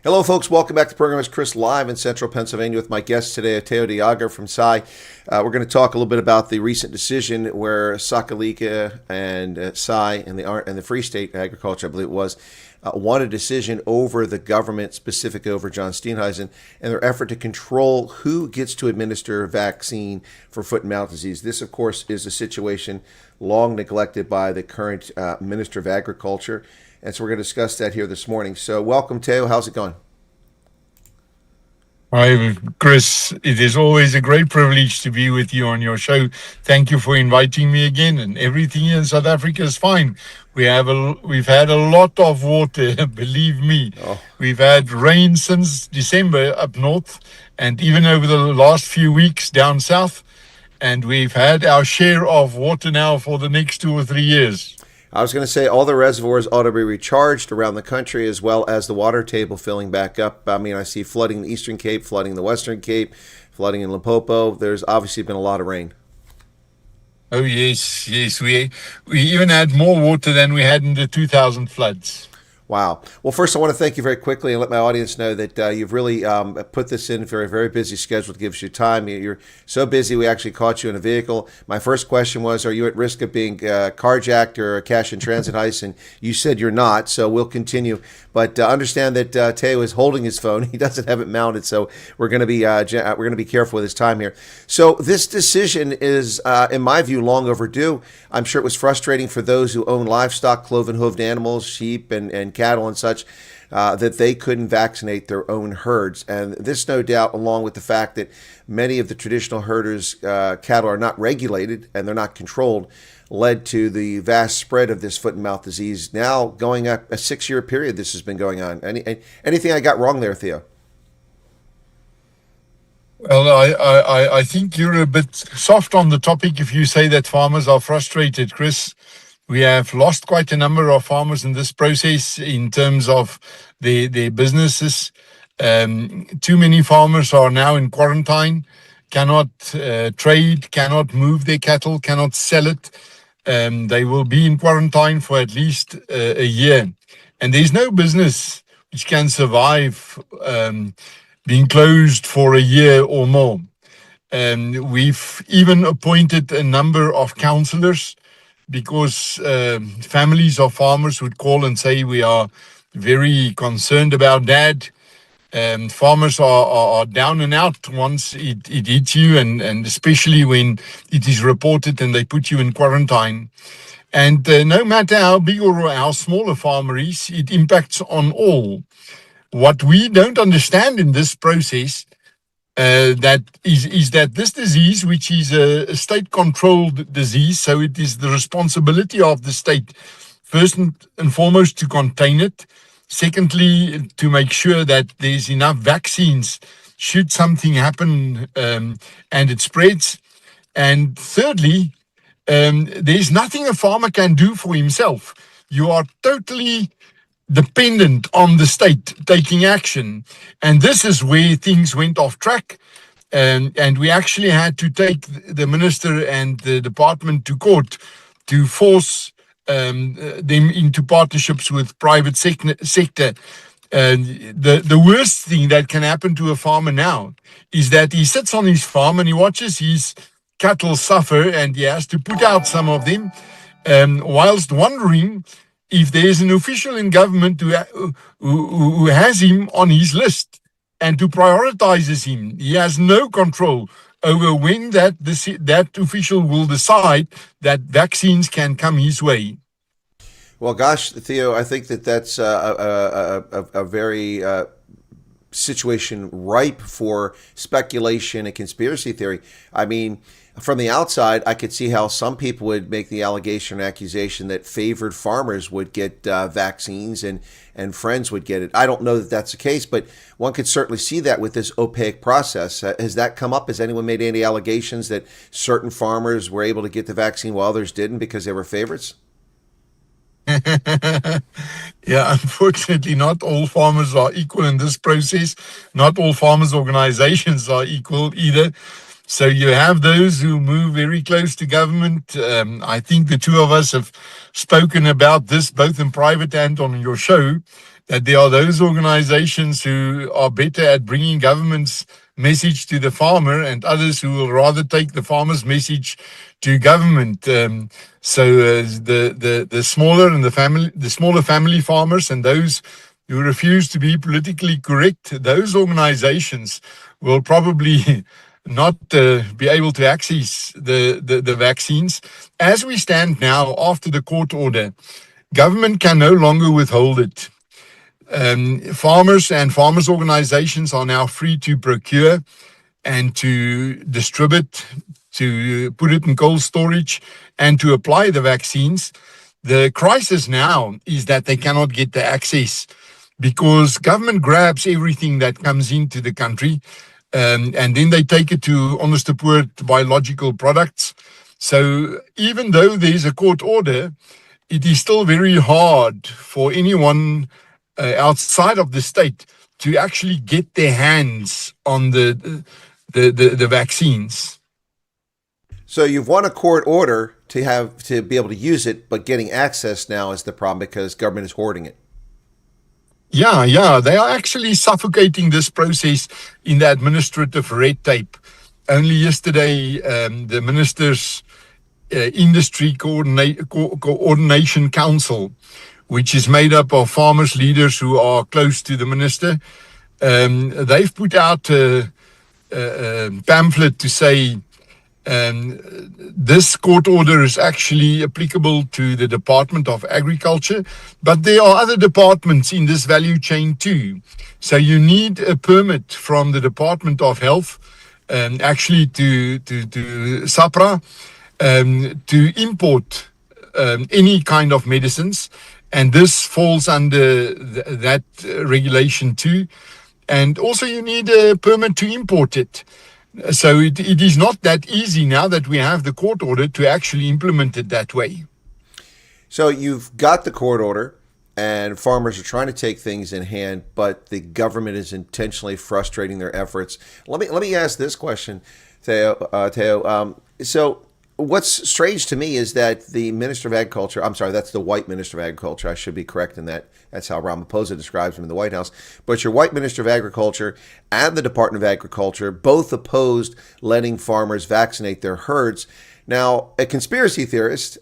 Hello, folks. Welcome back to the program. It's Chris live in central Pennsylvania with my guest today, Theo Jager from Jager. We're going to talk a little bit about the recent decision where Sakalika and Jager and the Free State Agriculture, I believe it was, won a decision over the government, specific over John Steenhuisen, and their effort to control who gets to administer a vaccine for foot and mouth disease. This, of course, is a situation long neglected by the current Minister of Agriculture. And so we're going to discuss that here this morning. So welcome, Theo. How's it going? Hi, Chris. It is always a great privilege to be with you on your show. Thank you for inviting me again. And everything in South Africa is fine. We've had a lot of water, believe me. We've had rain since December up north, and even over the last few weeks down south. And we've had our share of water now for the next 2 or 3 years. I was going to say all the reservoirs ought to be recharged around the country, as well as the water table filling back up. I mean, I see flooding in the Eastern Cape, flooding in the Western Cape, flooding in Limpopo. There's obviously been a lot of rain. Oh, yes. We even had more water than we had in the 2000 floods. Wow. Well, first, I want to thank you very quickly and let my audience know that you've really put this in for a very busy schedule to give you time. You're so busy, we actually caught you in a vehicle. My first question was, are you at risk of being carjacked or a cash in transit heist? And you said you're not, so we'll continue. But understand that Theo is holding his phone. He doesn't have it mounted, so we're going to be careful with his time here. So this decision is, in my view, long overdue. I'm sure it was frustrating for those who own livestock, cloven-hooved animals, sheep, and cattle and such, that they couldn't vaccinate their own herds. And this, no doubt, along with the fact that many of the traditional herders' cattle are not regulated and they're not controlled, led to the vast spread of this foot and mouth disease. Now going up a 6-year period, this has been going on. Anything I got wrong there, Theo? Well, I think you're a bit soft on the topic if you say that farmers are frustrated, Chris. We have lost quite a number of farmers in this process in terms of their businesses. Too many farmers are now in quarantine, cannot trade, cannot move their cattle, cannot sell it. They will be in quarantine for at least a year. And there's no business which can survive being closed for a year or more. We've even appointed a number of counselors because families of farmers would call and say, we are very concerned about that. Farmers are down and out once it hits you, and especially when it is reported and they put you in quarantine. And no matter how big or how small a farmer is, it impacts on all. What we don't understand in this process that this disease, which is a state-controlled disease, so it is the responsibility of the state, first and foremost, to contain it. Secondly, to make sure that there's enough vaccines should something happen and it spreads. And thirdly, there's nothing a farmer can do for himself. You are totally dependent on the state taking action. And this is where things went off track. And we actually had to take the minister and the department to court to force them into partnerships with private sector. The worst thing that can happen to a farmer now is that he sits on his farm and he watches his cattle suffer, and he has to put out some of them, whilst wondering if there's an official in government who has him on his list and who prioritizes him. He has no control over when that official will decide that vaccines can come his way. Well, gosh, Theo, I think that's a very situation ripe for speculation and conspiracy theory. I mean, from the outside, I could see how some people would make the allegation or accusation that favored farmers would get vaccines and friends would get it. I don't know that that's the case, but one could certainly see that with this opaque process. Has that come up? Has anyone made any allegations that certain farmers were able to get the vaccine while others didn't because they were favorites? Yeah, unfortunately, not all farmers are equal in this process. Not all farmers' organizations are equal either. So you have those who move very close to government. I think the two of us have spoken about this both in private and on your show. that there are those organizations who are better at bringing government's message to the farmer, and others who will rather take the farmer's message to government. The smaller and the smaller family farmers and those who refuse to be politically correct, those organizations will probably not be able to access the vaccines. As we stand now, after the court order, government can no longer withhold it. Farmers and farmers organizations are now free to procure and to distribute, to put it in cold storage, and to apply the vaccines. The crisis now is that they cannot get the access because government grabs everything that comes into the country, and then they take it to honest to poor biological products. So even though there's a court order, it is still very hard for anyone outside of the state to actually get their hands on the vaccines. So you've won a court order to be able to use it, but getting access now is the problem because government is hoarding it. Yeah, they are actually suffocating this process in the administrative red tape. Only yesterday, the minister's industry coordination council, which is made up of farmers leaders who are close to the minister, they've put out a pamphlet to say this court order is actually applicable to the Department of Agriculture, but there are other departments in this value chain too. So you need a permit from the Department of Health, actually to SAPRA, to import any kind of medicines. And this falls under that regulation too. And also you need a permit to import it. So it is not that easy now that we have the court order to actually implement it that way. So you've got the court order and farmers are trying to take things in hand, but the government is intentionally frustrating their efforts. Let me ask this question, Theo. So what's strange to me is that the Minister of Agriculture, I'm sorry, that's the white Minister of Agriculture. I should be correct in that. That's how Ramaphosa describes him in the White House. But your white Minister of Agriculture and the Department of Agriculture both opposed letting farmers vaccinate their herds. Now, a conspiracy theorist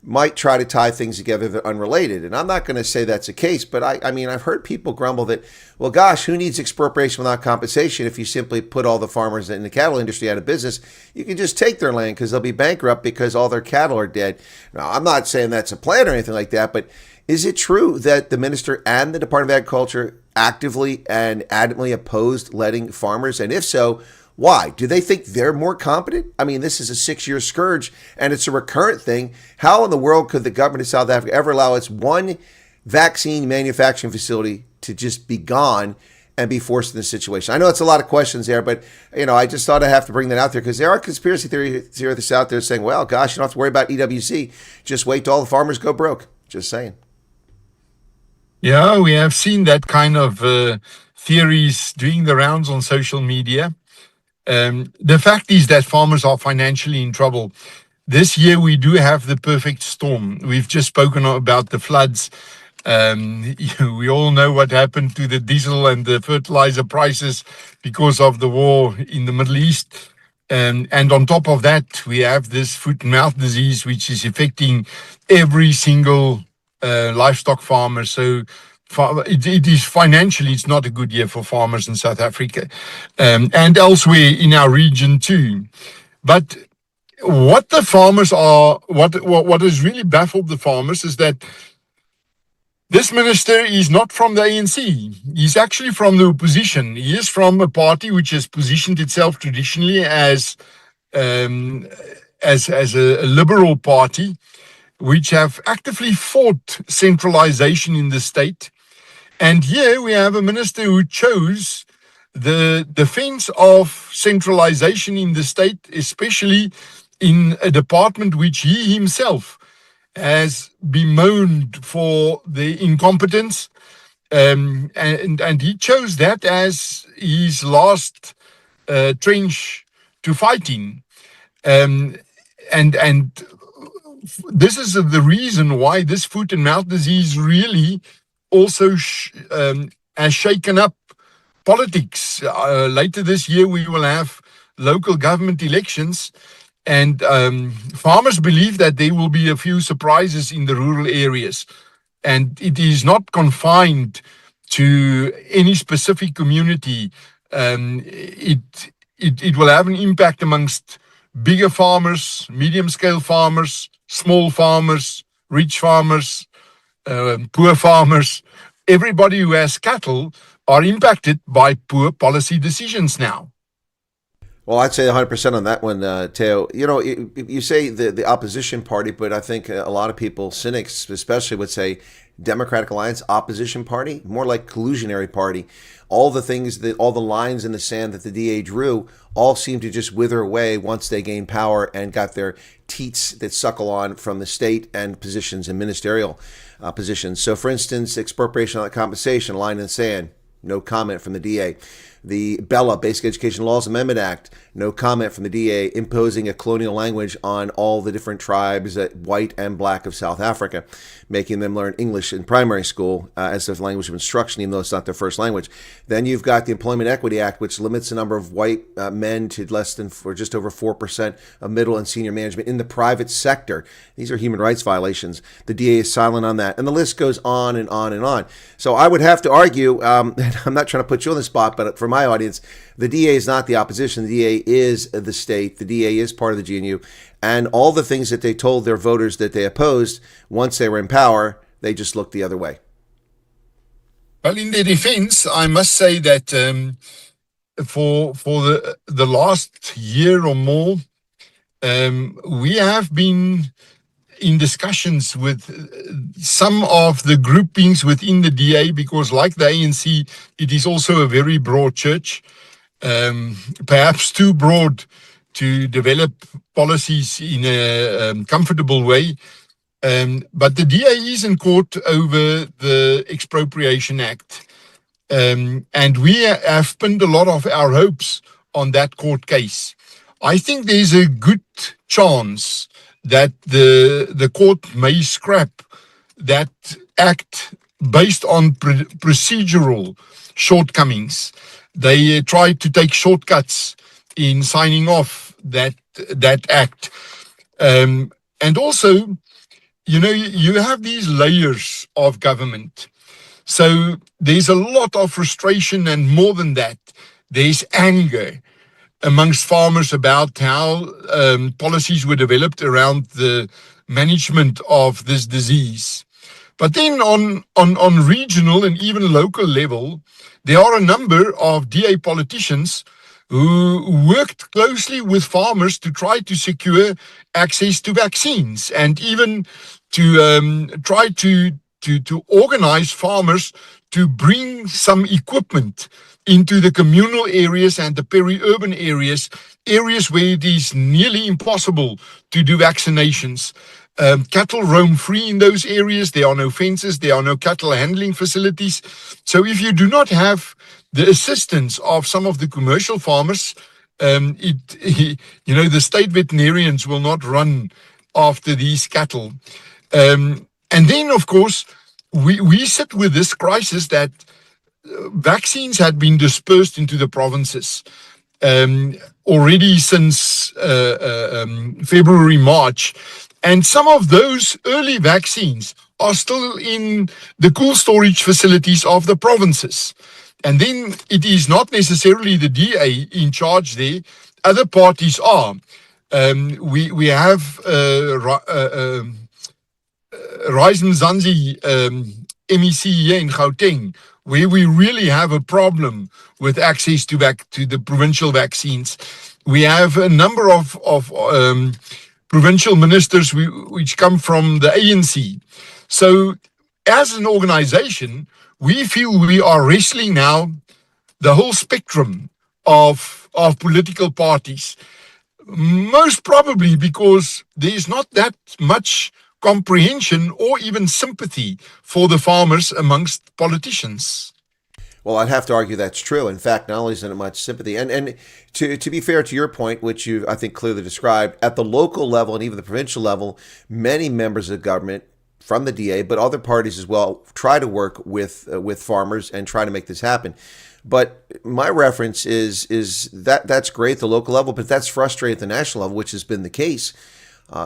might try to tie things together that are unrelated. And I'm not going to say that's the case, but I mean, I've heard people grumble that, well, gosh, who needs expropriation without compensation if you simply put all the farmers in the cattle industry out of business? You can just take their land because they'll be bankrupt because all their cattle are dead. Now, I'm not saying that's a plan or anything like that, but is it true that the minister and the Department of Agriculture actively and adamantly opposed letting farmers? And if so, why? Do they think they're more competent? I mean, this is a 6-year scourge and it's a recurrent thing. How in the world could the government of South Africa ever allow its one vaccine manufacturing facility to just be gone and be forced in this situation? I know it's a lot of questions there, but I just thought I'd have to bring that out there because there are conspiracy theorists out there saying, well, gosh, you don't have to worry about EWC. Just wait till all the farmers go broke. Just saying. Yeah, we have seen that kind of theories doing the rounds on social media. The fact is that farmers are financially in trouble. This year, we do have the perfect storm. We've just spoken about the floods. We all know what happened to the diesel and the fertilizer prices because of the war in the Middle East. And on top of that, we have this foot and mouth disease, which is affecting every single livestock farmer. So it is financially, it's not a good year for farmers in South Africa and elsewhere in our region too. But what the farmers are, what has really baffled the farmers is that this minister is not from the ANC. He's actually from the opposition. He is from a party which has positioned itself traditionally as a liberal party, which have actively fought centralization in the state. And here we have a minister who chose the defense of centralization in the state, especially in a department which he himself has bemoaned for the incompetence. And he chose that as his last trench to fight in. And this is the reason why this foot and mouth disease really also has shaken up politics. Later this year, we will have local government elections, and farmers believe that there will be a few surprises in the rural areas. And it is not confined to any specific community. It will have an impact amongst bigger farmers, medium-scale farmers, small farmers, rich farmers, poor farmers. Everybody who has cattle are impacted by poor policy decisions now. Well, I'd say 100% on that one, Theo. You know, you say the opposition party, but I think a lot of people, cynics especially, would say Democratic Alliance opposition party, more like collusionary party. All the things all the lines in the sand that the DA drew all seem to just wither away once they gain power and got their teats that suckle on from the state and positions and ministerial positions. So, for instance, expropriation on compensation, line in the sand, no comment from the DA. The BELA, Basic Education Laws Amendment Act, no comment from the DA, imposing a colonial language on all the different tribes, white and black, of South Africa, making them learn English in primary school as their language of instruction, even though it's not their first language. Then you've got the Employment Equity Act, which limits the number of white men to less than, or just over 4% of middle and senior management in the private sector. These are human rights violations. The DA is silent on that. And the list goes on and on and on. So I would have to argue, and I'm not trying to put you on the spot, but for my audience, the DA is not the opposition. The DA is the state. The DA is part of the GNU. And all the things that they told their voters that they opposed, once they were in power, they just looked the other way. Well, in their defense, I must say that for the last year or more, we have been in discussions with some of the groupings within the DA, because like the ANC, it is also a very broad church, perhaps too broad to develop policies in a comfortable way. But the DA is in court over the Expropriation Act. And we have pinned a lot of our hopes on that court case. I think there's a good chance that the court may scrap that act based on procedural shortcomings. They tried to take shortcuts in signing off that act. And also, you know, you have these layers of government. So there's a lot of frustration, and more than that, there's anger amongst farmers about how policies were developed around the management of this disease. But then on regional and even local level, there are a number of DA politicians who worked closely with farmers to try to secure access to vaccines, and even to try to organize farmers to bring some equipment into the communal areas and the peri-urban areas where it is nearly impossible to do vaccinations. Cattle roam free in those areas. There are no fences. There are no cattle handling facilities. So if you do not have the assistance of some of the commercial farmers, the state veterinarians will not run after these cattle. And then, of course, we sit with this crisis that vaccines had been dispersed into the provinces already since February, March. And some of those early vaccines are still in the cool storage facilities of the provinces. And then it is not necessarily the DA in charge there. Other parties are. We have Rise Mzansi MEC here in Gauteng, where we really have a problem with access to the provincial vaccines. We have a number of provincial ministers which come from the ANC. So as an organization, we feel we are wrestling now the whole spectrum of political parties, most probably because there is not that much comprehension or even sympathy for the farmers amongst politicians. Well, I'd have to argue that's true. In fact, not only is there much sympathy, and to be fair to your point, which you, I think, clearly described, at the local level and even the provincial level, many members of the government from the DA, but other parties as well, try to work with farmers and try to make this happen. But my reference is that that's great at the local level, but that's frustrating at the national level, which has been the case.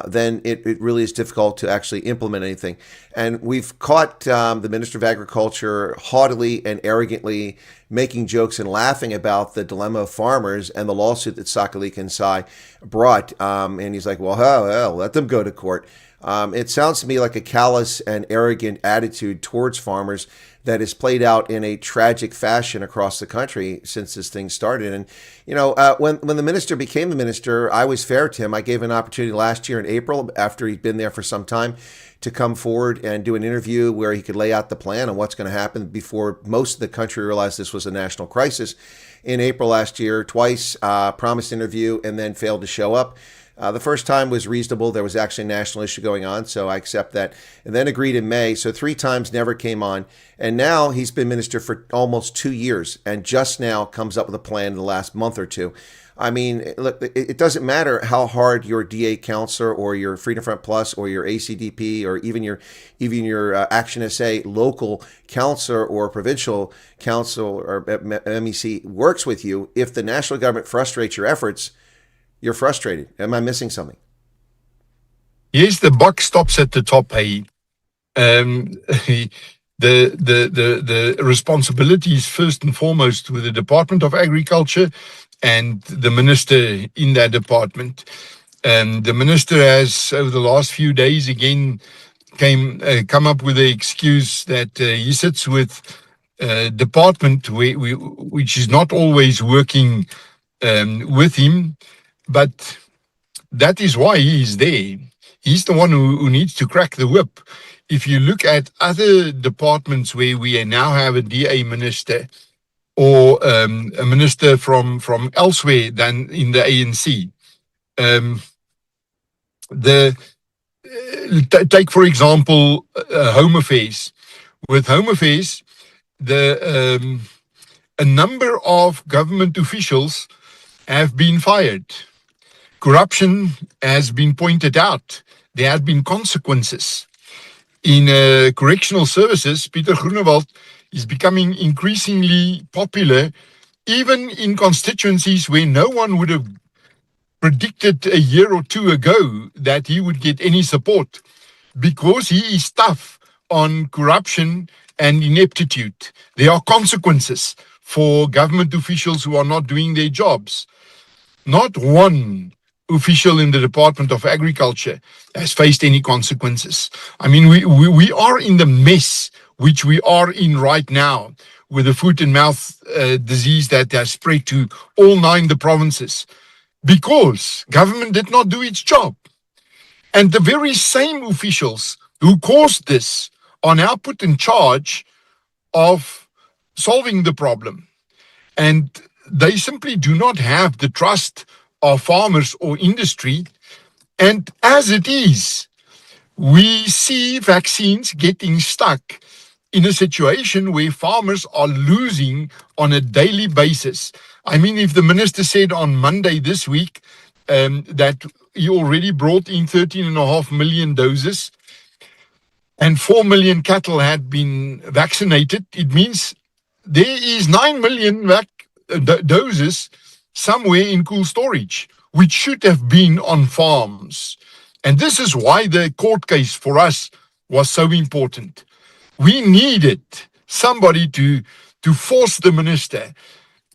Then it really is difficult to actually implement anything. And we've caught the Minister of Agriculture haughtily and arrogantly making jokes and laughing about the dilemma of farmers and the lawsuit that Sakalik and Sai brought. And he's like, well, hell, let them go to court. It sounds to me like a callous and arrogant attitude towards farmers that is played out in a tragic fashion across the country since this thing started. And, when the minister became the minister, I was fair to him. I gave him an opportunity last year in April, after he'd been there for some time, to come forward and do an interview where he could lay out the plan on what's going to happen before most of the country realized this was a national crisis. In April last year, twice promised interview and then failed to show up. The first time was reasonable. There was actually a national issue going on, so I accept that. And then agreed in May. So 3 times never came on. And now he's been minister for almost 2 years and just now comes up with a plan in the last month or two. I mean, look, it doesn't matter how hard your DA counselor or your Freedom Front Plus or your ACDP or even your Action SA local counselor or provincial council or MEC works with you. If the national government frustrates your efforts, you're frustrated. Am I missing something? Yes, the buck stops at the top. Hey, the responsibility is first and foremost with the Department of Agriculture and the minister in that department. The minister has, over the last few days, again come up with the excuse that he sits with a department which is not always working with him. But that is why he is there. He's the one who needs to crack the whip. If you look at other departments where we now have a DA minister or a minister from elsewhere than in the ANC, take for example Home Affairs. With Home Affairs, a number of government officials have been fired. Corruption has been pointed out. There have been consequences. In correctional services, Peter Groenewald is becoming increasingly popular, even in constituencies where no one would have predicted a year or two ago that he would get any support, because he is tough on corruption and ineptitude. There are consequences for government officials who are not doing their jobs. Not one official in the Department of Agriculture has faced any consequences. I mean, we are in the mess which we are in right now with the foot and mouth disease that has spread to all 9 the provinces because government did not do its job. And the very same officials who caused this are now put in charge of solving the problem. And they simply do not have the trust of farmers or industry. And as it is, we see vaccines getting stuck in a situation where farmers are losing on a daily basis. I mean, if the minister said on Monday this week that he already brought in 13.5 million doses and 4 million cattle had been vaccinated, it means there is 9 million doses somewhere in cool storage, which should have been on farms. And this is why the court case for us was so important. We needed somebody to force the minister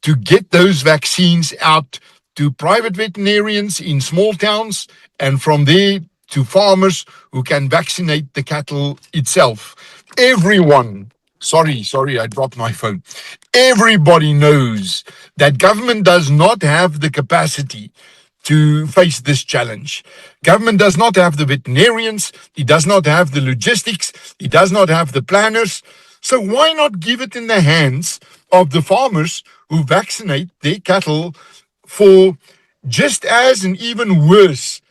to get those vaccines out to private veterinarians in small towns, and from there to farmers who can vaccinate the cattle itself. Everyone, sorry, I dropped my phone. Everybody knows that government does not have the capacity to face this challenge. Government does not have the veterinarians, it does not have the logistics, it does not have the planners. So why not give it in the hands of the farmers who vaccinate their cattle for just as and even worse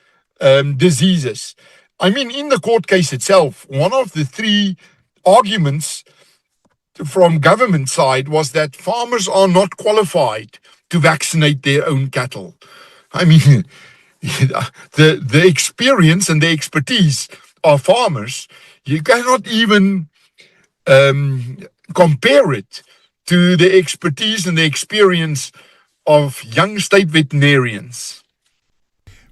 diseases? I mean, in the court case itself, one of the 3 arguments from government side was that farmers are not qualified to vaccinate their own cattle. I mean, the experience and the expertise of farmers, You cannot even compare it to the expertise and the experience of young state veterinarians.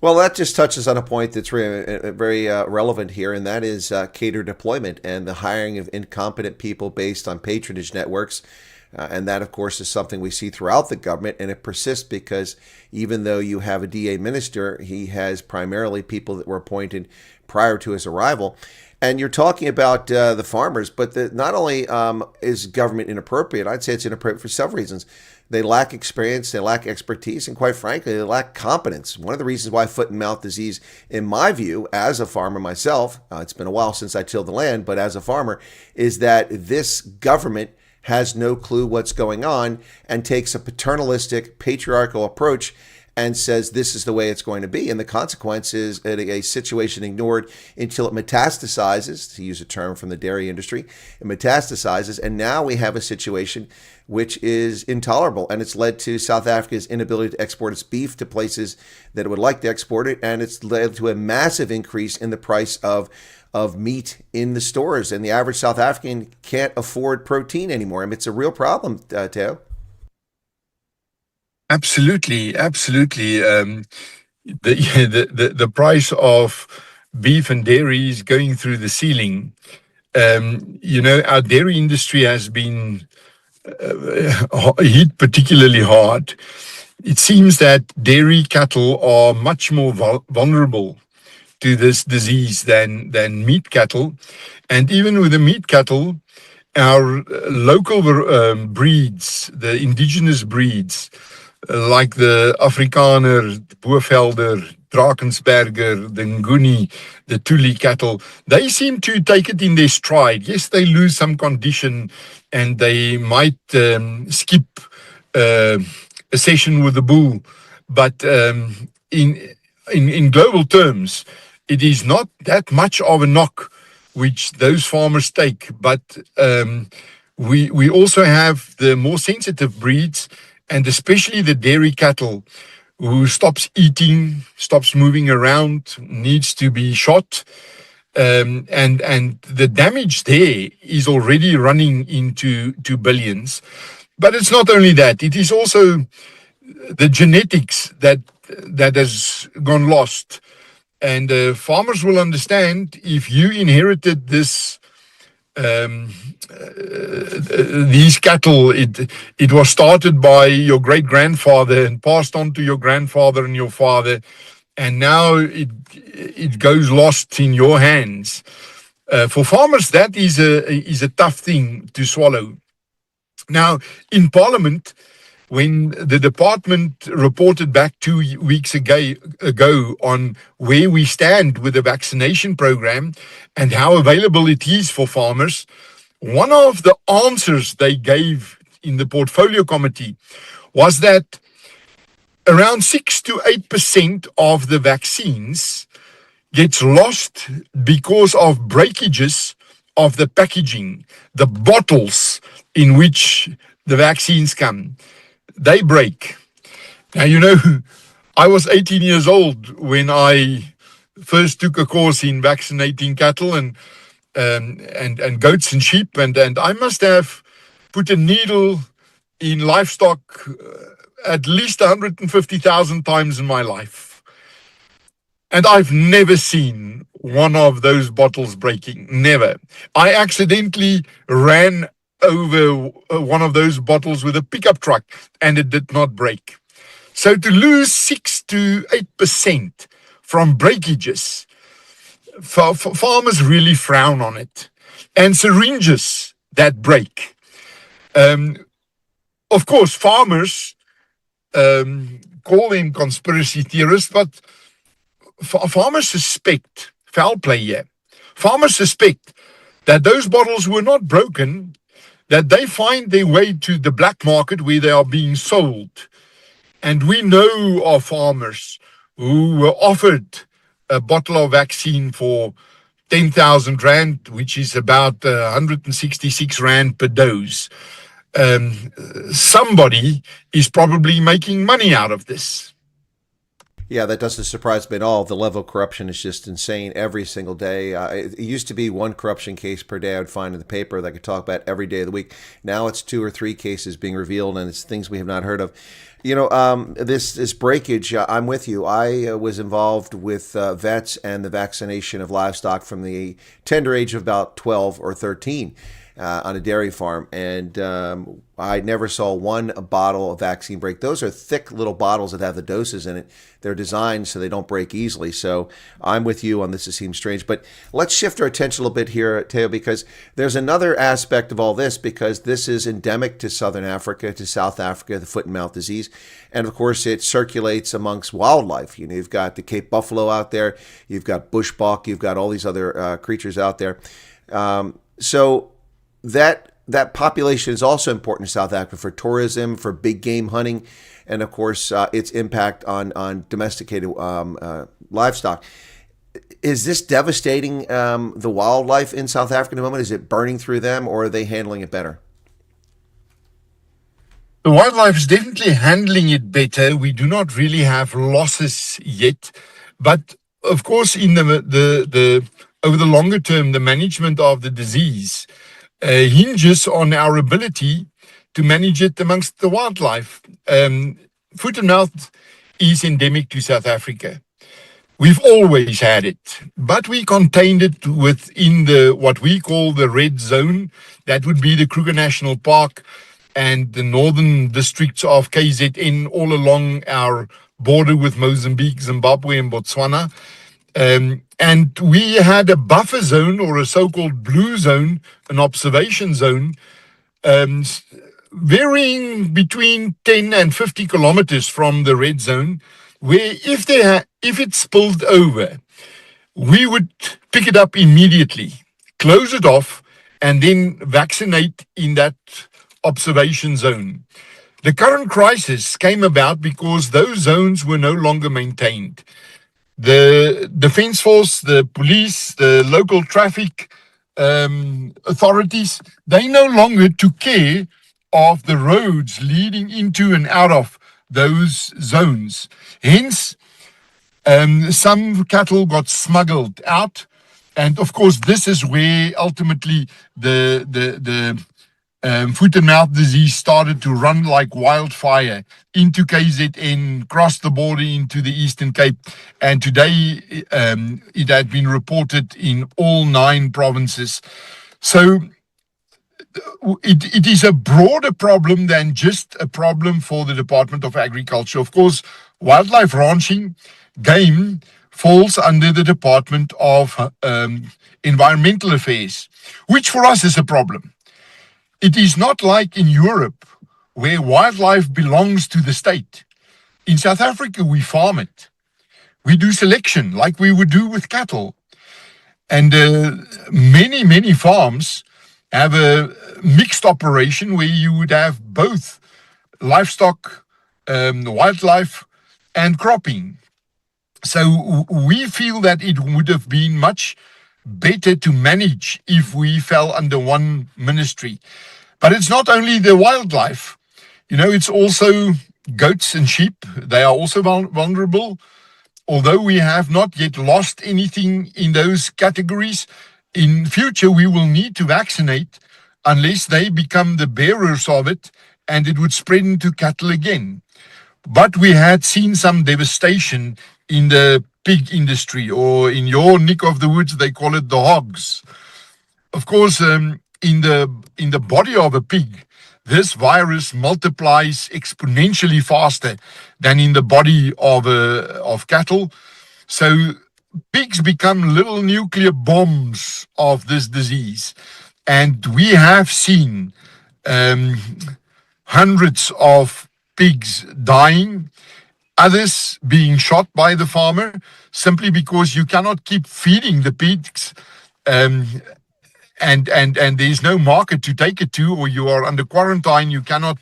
Well, that just touches on a point that's very relevant here, and that is cater deployment and the hiring of incompetent people based on patronage networks. And that, of course, is something we see throughout the government, and it persists because even though you have a DA minister, he has primarily people that were appointed prior to his arrival. And you're talking about the farmers, but not only is government inappropriate, I'd say it's inappropriate for several reasons. They lack experience, they lack expertise, and quite frankly, they lack competence. One of the reasons why foot and mouth disease, in my view, as a farmer myself, it's been a while since I tilled the land, but as a farmer, is that this government has no clue what's going on and takes a paternalistic, patriarchal approach and says this is the way it's going to be. And the consequence is a situation ignored until it metastasizes, to use a term from the dairy industry. It metastasizes, and now we have a situation which is intolerable. And it's led to South Africa's inability to export its beef to places that it would like to export it. And it's led to a massive increase in the price of meat in the stores. And the average South African can't afford protein anymore. I mean, it's a real problem, Theo. Absolutely. The price of beef and dairy is going through the ceiling. Our dairy industry has been hit particularly hard. It seems that dairy cattle are much more vulnerable to this disease than meat cattle. And even with the meat cattle, our local breeds, the indigenous breeds, like the Afrikaner, Bovelder, Drakensberger, the Nguni, the Tuli cattle, they seem to take it in their stride. Yes, they lose some condition and they might skip a session with the bull, but in global terms, it is not that much of a knock which those farmers take. But we also have the more sensitive breeds, and especially the dairy cattle, who stops eating, stops moving around, needs to be shot. And the damage there is already running into billions. But it's not only that, it is also the genetics that has gone lost. And farmers will understand, if you inherited this these cattle, it was started by your great-grandfather and passed on to your grandfather and your father, and now it goes lost in your hands. For farmers, that is a tough thing to swallow. Now, in Parliament, when the department reported back 2 weeks ago on where we stand with the vaccination program and how available it is for farmers, one of the answers they gave in the portfolio committee was that around 6 to 8% of the vaccines gets lost because of breakages of the packaging, the bottles in which the vaccines come. They break. Now, I was 18 years old when I first took a course in vaccinating cattle and goats and sheep, and I must have put a needle in livestock at least 150,000 times in my life. And I've never seen one of those bottles breaking. Never. I accidentally ran over one of those bottles with a pickup truck, and it did not break. So to lose 6 to 8% from breakages, farmers really frown on it. And syringes that break. Of course, farmers call them conspiracy theorists, but farmers suspect foul play here. Farmers suspect that those bottles were not broken, that they find their way to the black market where they are being sold. And we know of farmers who were offered a bottle of vaccine for 10,000 Rand, which is about 166 Rand per dose. Somebody is probably making money out of this. Yeah, that doesn't surprise me at all. The level of corruption is just insane every single day. It used to be one corruption case per day I would find in the paper that I could talk about every day of the week. Now it's 2 or 3 cases being revealed, and it's things we have not heard of. This breakage, I'm with you. I was involved with vets and the vaccination of livestock from the tender age of about 12 or 13. On a dairy farm, and I never saw one bottle of vaccine break. Those are thick little bottles that have the doses in it. They're designed so they don't break easily. So I'm with you on this. It seems strange, but let's shift our attention a little bit here, Theo, because there's another aspect of all this, because this is endemic to Southern Africa, to South Africa, the foot and mouth disease. And of course, it circulates amongst wildlife. You've got the Cape buffalo out there. You've got bushbuck. You've got all these other creatures out there. So that population is also important in South Africa for tourism, for big game hunting, and of course its impact on domesticated livestock. Is this devastating the wildlife in South Africa at the moment? Is it burning through them, or are they handling it better? The wildlife is definitely handling it better. We do not really have losses yet, but of course, in the over the longer term, the management of the disease hinges on our ability to manage it amongst the wildlife. Foot and mouth is endemic to South Africa. We've always had it, but we contained it within what we call the red zone. That would be the Kruger National Park and the northern districts of KZN, all along our border with Mozambique, Zimbabwe, and Botswana. And we had a buffer zone, or a so-called blue zone, an observation zone, varying between 10 and 50 kilometers from the red zone, where if it spilled over, we would pick it up immediately, close it off, and then vaccinate in that observation zone. The current crisis came about because those zones were no longer maintained. The Defence Force, the police, the local traffic authorities, they no longer took care of the roads leading into and out of those zones. Hence, some cattle got smuggled out. And of course, this is where ultimately the foot and mouth disease started to run like wildfire into KZN, crossed the border into the Eastern Cape, and today it had been reported in all 9 provinces. So it is a broader problem than just a problem for the Department of Agriculture. Of course, wildlife ranching, game, falls under the Department of Environmental Affairs, which for us is a problem. It is not like in Europe, where wildlife belongs to the state. In South Africa, we farm it. We do selection like we would do with cattle. And many farms have a mixed operation where you would have both livestock, wildlife, and cropping. So we feel that it would have been much better to manage if we fell under one ministry. But it's not only the wildlife, it's also goats and sheep. They are also vulnerable. Although we have not yet lost anything in those categories, in future we will need to vaccinate unless they become the bearers of it and it would spread into cattle again. But we had seen some devastation in the pig industry, or in your neck of the woods, they call it the hogs. Of course, in the body of a pig, this virus multiplies exponentially faster than in the body of cattle. So pigs become little nuclear bombs of this disease. And we have seen hundreds of pigs dying, others being shot by the farmer, simply because you cannot keep feeding the pigs, and there's no market to take it to, or you are under quarantine, you cannot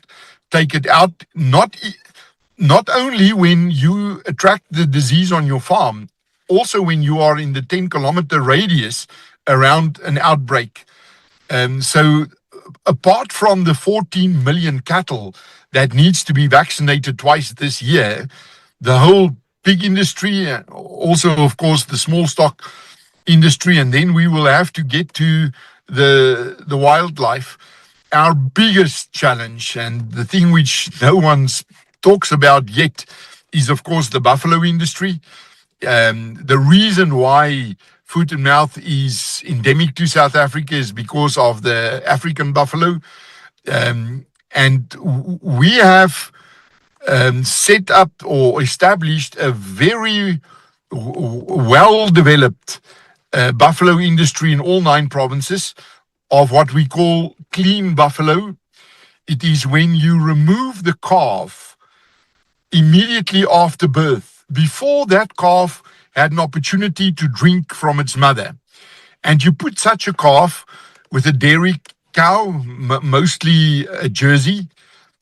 take it out. Not only when you attract the disease on your farm, also when you are in the 10-kilometer radius around an outbreak. So apart from the 14 million cattle that needs to be vaccinated twice this year, the whole pig industry, also, of course, the small stock industry, and then we will have to get to the wildlife. Our biggest challenge, and the thing which no one talks about yet, is, of course, the buffalo industry. The reason why foot and mouth is endemic to South Africa is because of the African buffalo. And we have set up or established a very well-developed buffalo industry in all 9 provinces of what we call clean buffalo. It is when you remove the calf immediately after birth, before that calf had an opportunity to drink from its mother. And you put such a calf with a dairy cow, mostly a Jersey.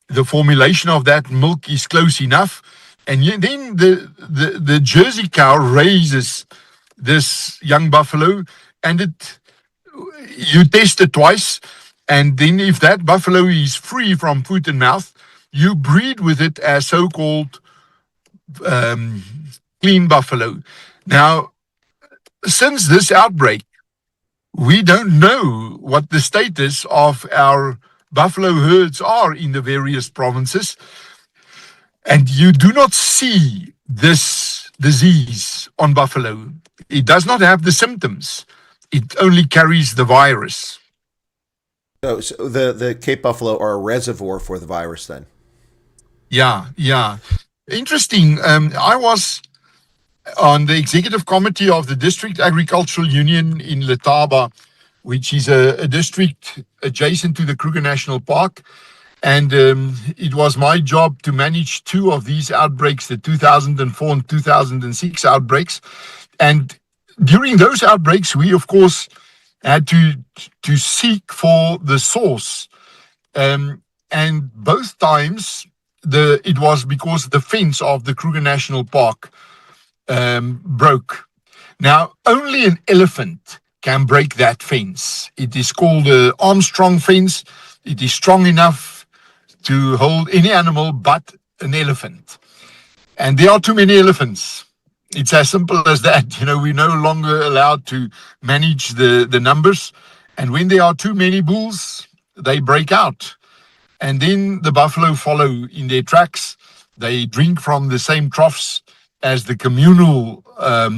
The formulation of that milk is close enough. And then the Jersey cow raises this young buffalo, and you test it twice. And then if that buffalo is free from foot and mouth, you breed with it as so-called clean buffalo. Now, since this outbreak, we don't know what the status of our buffalo herds are in the various provinces. And you do not see this disease on buffalo. It does not have the symptoms. It only carries the virus. So the Cape buffalo are a reservoir for the virus then? Yeah. Interesting. I was on the executive committee of the District Agricultural Union in Letaba, which is a district adjacent to the Kruger National Park. And it was my job to manage 2 of these outbreaks, the 2004 and 2006 outbreaks. And during those outbreaks, we, of course, had to seek for the source. And both times, it was because the fence of the Kruger National Park broke. Now, only an elephant can break that fence. It is called the Armstrong fence. It is strong enough to hold any animal but an elephant. And there are too many elephants. It's as simple as that. We're no longer allowed to manage the numbers. And when there are too many bulls, they break out. And then the buffalo follow in their tracks. They drink from the same troughs as the communal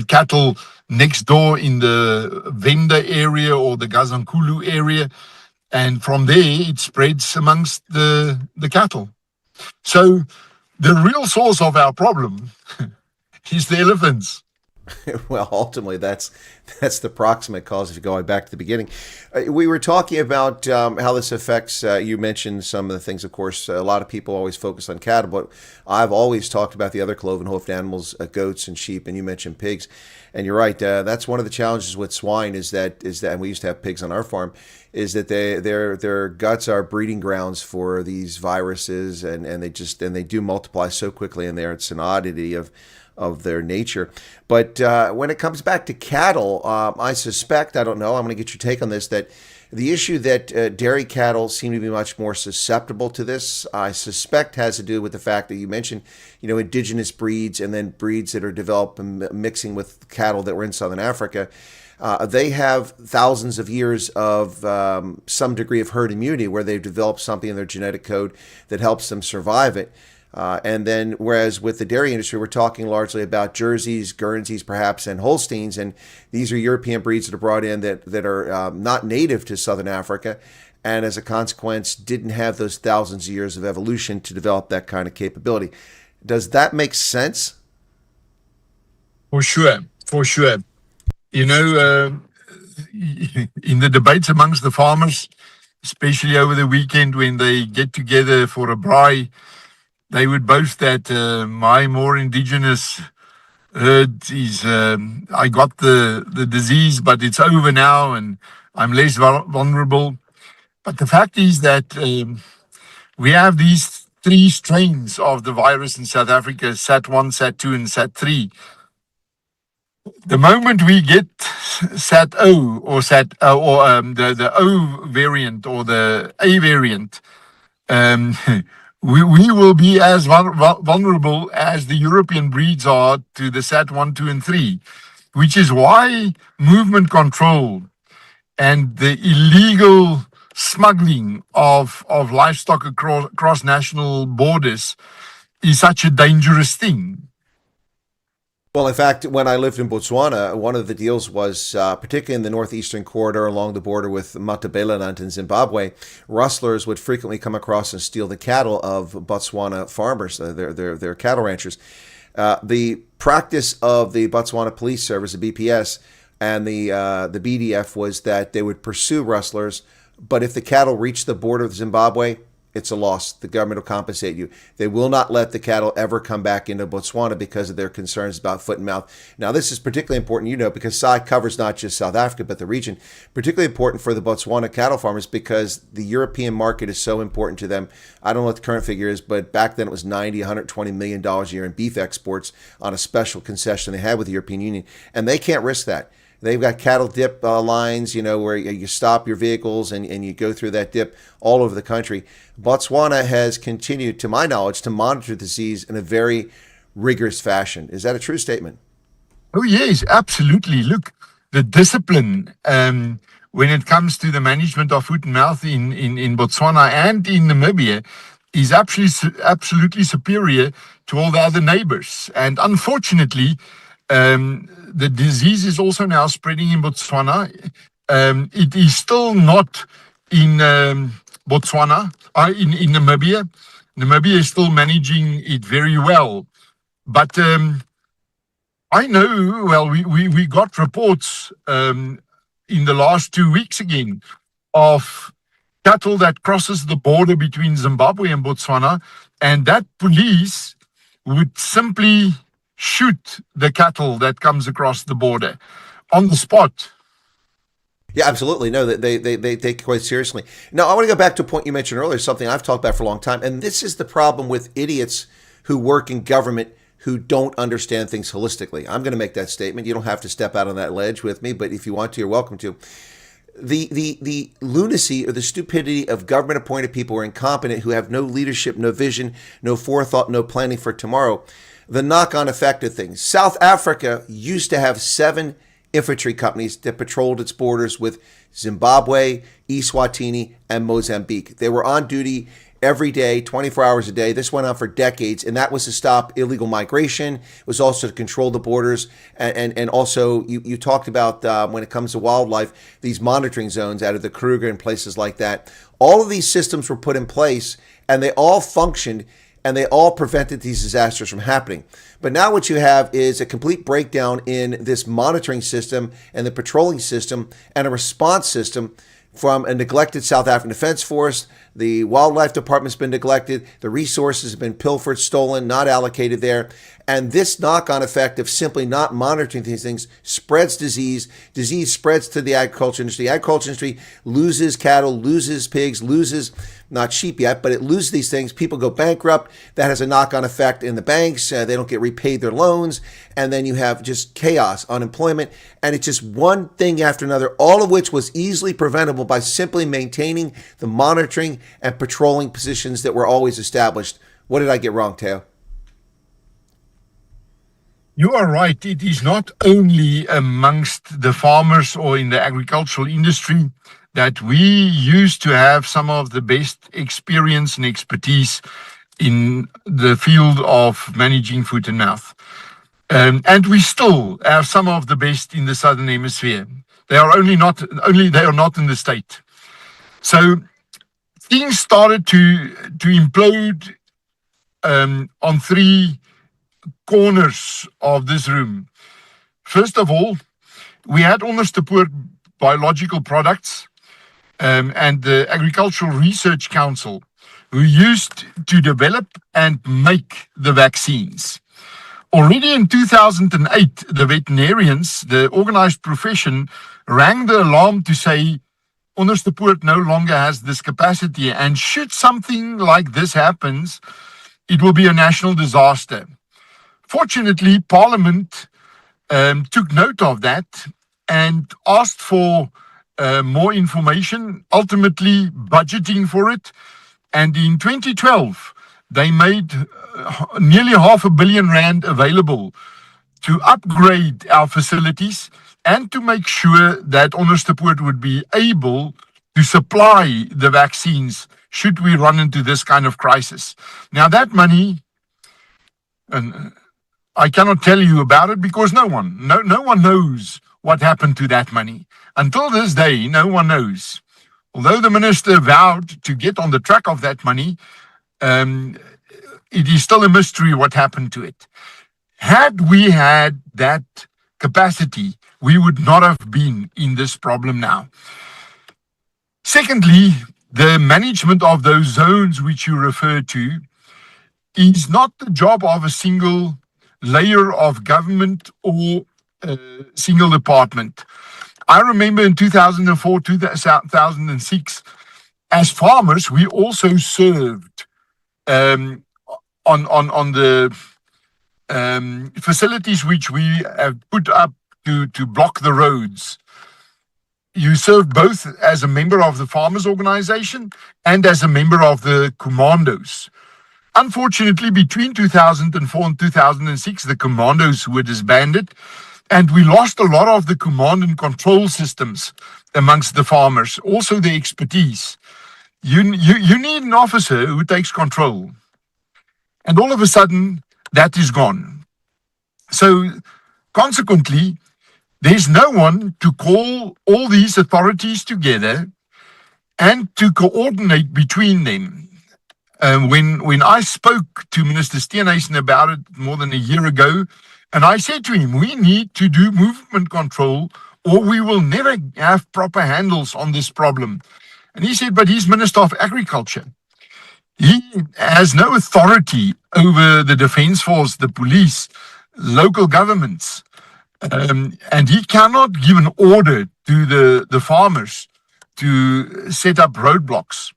cattle next door in the Venda area or the Gazankulu area. And from there, it spreads amongst the cattle. So the real source of our problem is the elephants. Well, ultimately, that's the proximate cause. If you go back to the beginning, we were talking about how this affects. You mentioned some of the things. Of course, a lot of people always focus on cattle, but I've always talked about the other cloven-hoofed animals, goats and sheep, and you mentioned pigs. And you're right. That's one of the challenges with swine is that and we used to have pigs on our farm, is that their guts are breeding grounds for these viruses, and they do multiply so quickly in there. It's an oddity of their nature. But when it comes back to cattle, I suspect, I don't know, I'm going to get your take on this, that the issue that dairy cattle seem to be much more susceptible to this, I suspect has to do with the fact that you mentioned, indigenous breeds and then breeds that are developed and mixing with cattle that were in Southern Africa. They have thousands of years of some degree of herd immunity where they've developed something in their genetic code that helps them survive it. And then, whereas with the dairy industry, we're talking largely about Jerseys, Guernseys, perhaps, and Holsteins, and these are European breeds that are brought in that are not native to Southern Africa, and as a consequence, didn't have those thousands of years of evolution to develop that kind of capability. Does that make sense? For sure. In the debates amongst the farmers, especially over the weekend when they get together for a braai, they would boast that my more indigenous herd is, I got the disease, but it's over now and I'm less vulnerable. But the fact is that we have these 3 strains of the virus in South Africa, SAT1, SAT2, and SAT3. The moment we get SAT-O or the O variant or the A variant, we will be as vulnerable as the European breeds are to the SAT 1, 2, and 3, which is why movement control and the illegal smuggling of livestock across national borders is such a dangerous thing. Well, in fact, when I lived in Botswana, one of the deals was, particularly in the northeastern corridor along the border with Matabeleland in Zimbabwe, rustlers would frequently come across and steal the cattle of Botswana farmers, their cattle ranchers. The practice of the Botswana Police Service, the BPS, and the BDF was that they would pursue rustlers, but if the cattle reached the border of Zimbabwe, it's a loss. The government will compensate you. They will not let the cattle ever come back into Botswana because of their concerns about foot and mouth. Now, this is particularly important, because SAI covers not just South Africa, but the region. Particularly important for the Botswana cattle farmers because the European market is so important to them. I don't know what the current figure is, but back then it was $120 million a year in beef exports on a special concession they had with the European Union. And they can't risk that. They've got cattle dip lines, where you stop your vehicles and you go through that dip all over the country. Botswana has continued, to my knowledge, to monitor the disease in a very rigorous fashion. Is that a true statement? Oh, yes, absolutely. Look, the discipline when it comes to the management of foot and mouth in Botswana and in Namibia is absolutely superior to all the other neighbors. And unfortunately, the disease is also now spreading in Botswana. It is still not in Botswana, in Namibia. Namibia is still managing it very well. But I know, well, we got reports in the last 2 weeks again of cattle that crosses the border between Zimbabwe and Botswana, and that police would simply shoot the cattle that comes across the border on the spot. Yeah, absolutely. No, they take it quite seriously. Now, I want to go back to a point you mentioned earlier, something I've talked about for a long time, and this is the problem with idiots who work in government who don't understand things holistically. I'm going to make that statement. You don't have to step out on that ledge with me, but if you want to, you're welcome to. The lunacy or the stupidity of government-appointed people who are incompetent, who have no leadership, no vision, no forethought, no planning for tomorrow, the knock-on effect of things. South Africa used to have 7 infantry companies that patrolled its borders with Zimbabwe, Eswatini, and Mozambique. They were on duty every day, 24 hours a day. This went on for decades, and that was to stop illegal migration. It was also to control the borders, and also you talked about when it comes to wildlife, these monitoring zones out of the Kruger and places like that. All of these systems were put in place, and they all functioned, and they all prevented these disasters from happening. But now what you have is a complete breakdown in this monitoring system and the patrolling system and a response system from a neglected South African Defense Force. The Wildlife Department's been neglected. The resources have been pilfered, stolen, not allocated there. And this knock-on effect of simply not monitoring these things spreads disease. Disease spreads to the agriculture industry. The agriculture industry loses cattle, loses pigs, loses, not sheep yet, but it loses these things. People go bankrupt. That has a knock-on effect in the banks. They don't get repaid their loans. And then you have just chaos, unemployment. And it's just one thing after another, all of which was easily preventable by simply maintaining the monitoring and patrolling positions that were always established. What did I get wrong, Theo? You are right. It is not only amongst the farmers or in the agricultural industry that we used to have some of the best experience and expertise in the field of managing foot and mouth. And we still have some of the best in the Southern Hemisphere. They are not in the state. So things started to implode on 3 corners of this room. First of all, we had Onderstepoort Biological Products and the Agricultural Research Council, who used to develop and make the vaccines. Already in 2008, the veterinarians, the organized profession, rang the alarm to say Onderstepoort no longer has this capacity, and should something like this happens, it will be a national disaster. Fortunately, Parliament took note of that and asked for more information, ultimately budgeting for it. And in 2012, they made nearly R500 million available to upgrade our facilities and to make sure that Onderstepoort would be able to supply the vaccines should we run into this kind of crisis. Now that money, and I cannot tell you about it because no one knows what happened to that money. Until this day, no one knows. Although the minister vowed to get on the track of that money, it is still a mystery what happened to it. Had we had that capacity, we would not have been in this problem now. Secondly, the management of those zones which you refer to is not the job of a single layer of government or a single department. I remember in 2004, 2006, as farmers, we also served on the facilities which we have put up to block the roads. You served both as a member of the farmers organization and as a member of the commandos. Unfortunately, between 2004 and 2006, the commandos were disbanded, and we lost a lot of the command and control systems amongst the farmers, also the expertise. You need an officer who takes control. And all of a sudden, that is gone. So, consequently, there's no one to call all these authorities together and to coordinate between them. When I spoke to Minister Steenhuisen about it more than a year ago, and I said to him, we need to do movement control or we will never have proper handles on this problem. And he said, but he's Minister of Agriculture. He has no authority over the Defence Force, the police, local governments. And he cannot give an order to the farmers to set up roadblocks.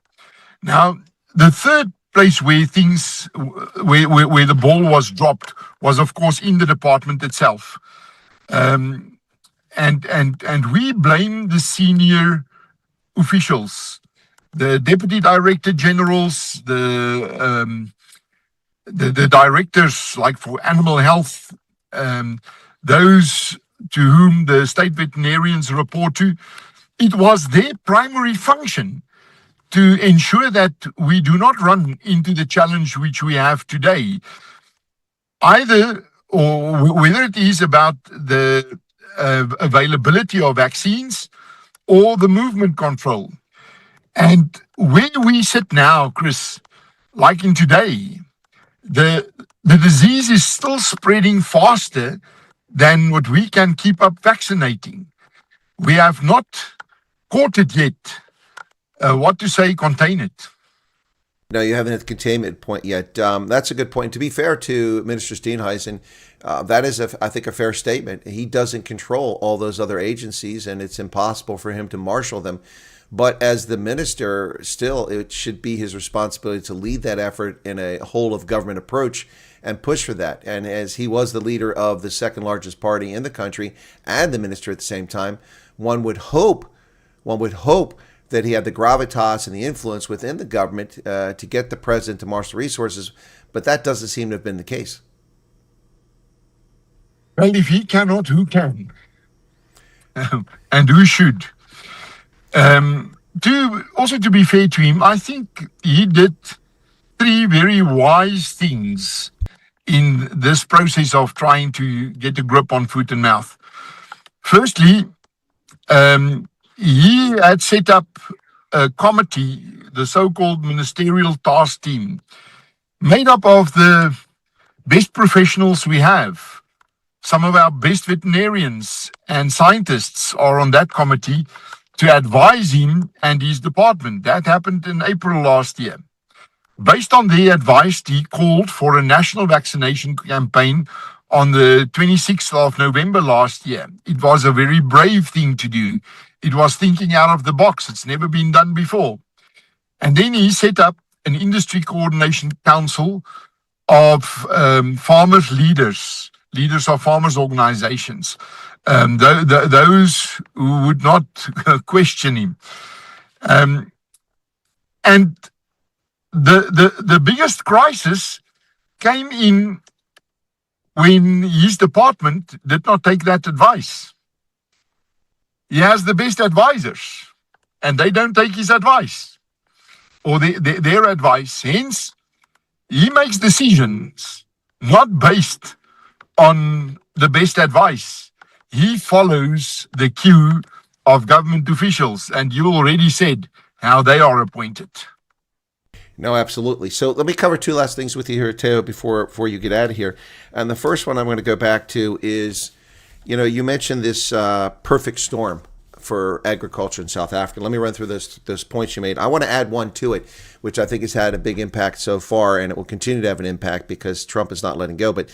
Now, the third place where things, where the ball was dropped was, of course, in the department itself. And we blame the senior officials, the deputy director generals, the directors, like for animal health, those to whom the state veterinarians report to. It was their primary function to ensure that we do not run into the challenge which we have today, either or whether it is about the availability of vaccines or the movement control. And where we sit now, Chris, like in today, the disease is still spreading faster than what we can keep up vaccinating. We have not caught it yet. Contain it. No, you haven't hit the containment point yet. That's a good point. To be fair to Minister Steenhuisen, that is, I think, a fair statement. He doesn't control all those other agencies, and it's impossible for him to marshal them. But as the minister, still, it should be his responsibility to lead that effort in a whole of government approach and push for that. And as he was the leader of the second largest party in the country and the minister at the same time, one would hope that he had the gravitas and the influence within the government to get the president to marshal resources, but that doesn't seem to have been the case. Well, if he cannot, who can? And who should? To be fair to him, I think he did three very wise things in this process of trying to get a grip on foot and mouth. Firstly, he had set up a committee, the so-called ministerial task team, made up of the best professionals we have. Some of our best veterinarians and scientists are on that committee to advise him and his department. That happened in April last year. Based on their advice, he called for a national vaccination campaign on the 26th of November last year. It was a very brave thing to do. It was thinking out of the box. It's never been done before. And then he set up an industry coordination council of farmers leaders of farmers organizations, those who would not question him. And the biggest crisis came in when his department did not take that advice. He has the best advisors, and they don't take his advice or their advice. Hence, he makes decisions not based on the best advice. He follows the cue of government officials, and you already said how they are appointed. No, absolutely. So let me cover two last things with you here, Theo, before you get out of here. And the first one I'm going to go back to is, you mentioned this perfect storm for agriculture in South Africa. Let me run through those points you made. I want to add one to it, which I think has had a big impact so far, and it will continue to have an impact because Trump is not letting go. But